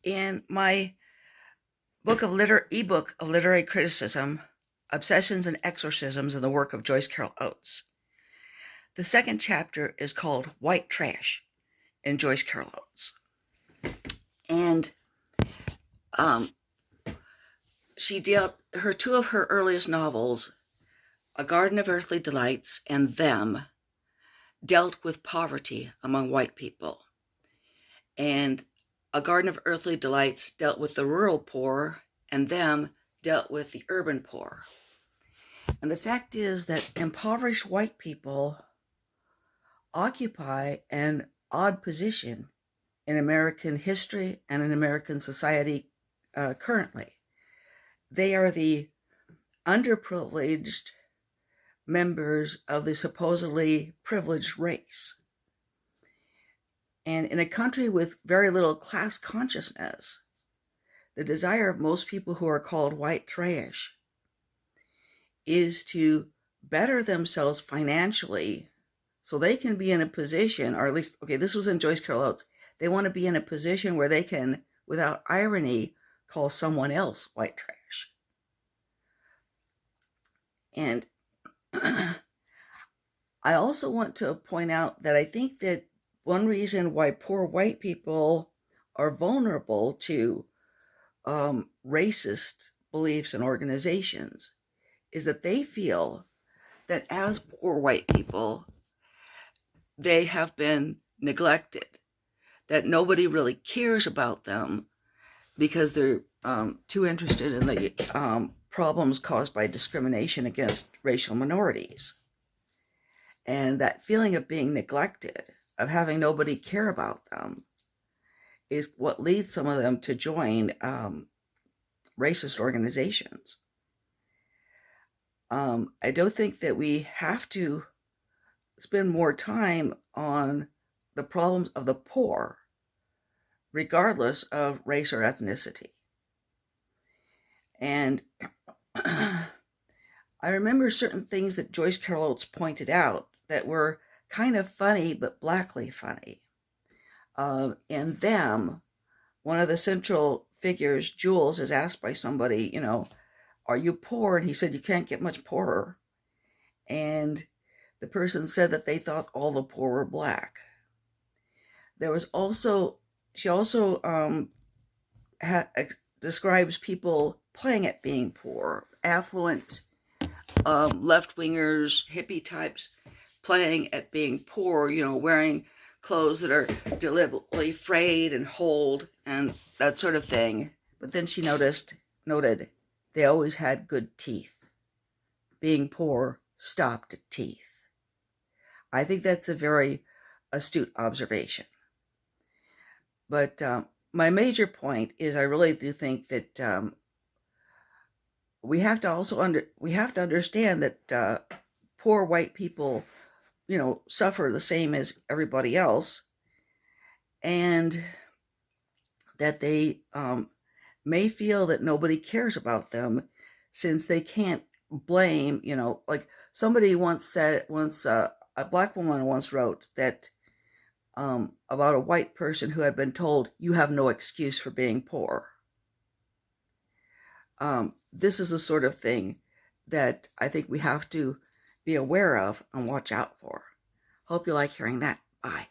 In my ebook of literary criticism, Obsessions and Exorcisms in the Work of Joyce Carol Oates, the second chapter is called White Trash in Joyce Carol Oates. And two of her earliest novels, A Garden of Earthly Delights and Them, dealt with poverty among white people. And A Garden of Earthly Delights dealt with the rural poor, and Them dealt with the urban poor. And the fact is that impoverished white people occupy an odd position in American history and in American society currently. They are the underprivileged members of the supposedly privileged race. And in a country with very little class consciousness, the desire of most people who are called white trash is to better themselves financially so they can be in a position, or at least, this was in Joyce Carol Oates, they want to be in a position where they can, without irony, call someone else white trash. And I also want to point out that I think that one reason why poor white people are vulnerable to racist beliefs and organizations is that they feel that as poor white people, they have been neglected, that nobody really cares about them because they're too interested in the problems caused by discrimination against racial minorities. And that feeling of being neglected, of having nobody care about them, is what leads some of them to join racist organizations. I don't think that we have to spend more time on the problems of the poor, regardless of race or ethnicity. And I remember certain things that Joyce Carol Oates pointed out that were kind of funny, but blackly funny. In Them, one of the central figures, Jules, is asked by somebody, are you poor? And he said, you can't get much poorer. And the person said that they thought all the poor were black. She also describes people playing at being poor, affluent, left-wingers, hippie types playing at being poor, wearing clothes that are deliberately frayed and holed and that sort of thing. But then she noted they always had good teeth. Being poor stopped at teeth. I think that's a very astute observation. But my major point is I really do think that we have to understand that poor white people, suffer the same as everybody else, and that they may feel that nobody cares about them since they can't blame, like somebody once said, a black woman once wrote that about a white person who had been told, you have no excuse for being poor. This is the sort of thing that I think we have to be aware of and watch out for. Hope you like hearing that. Bye.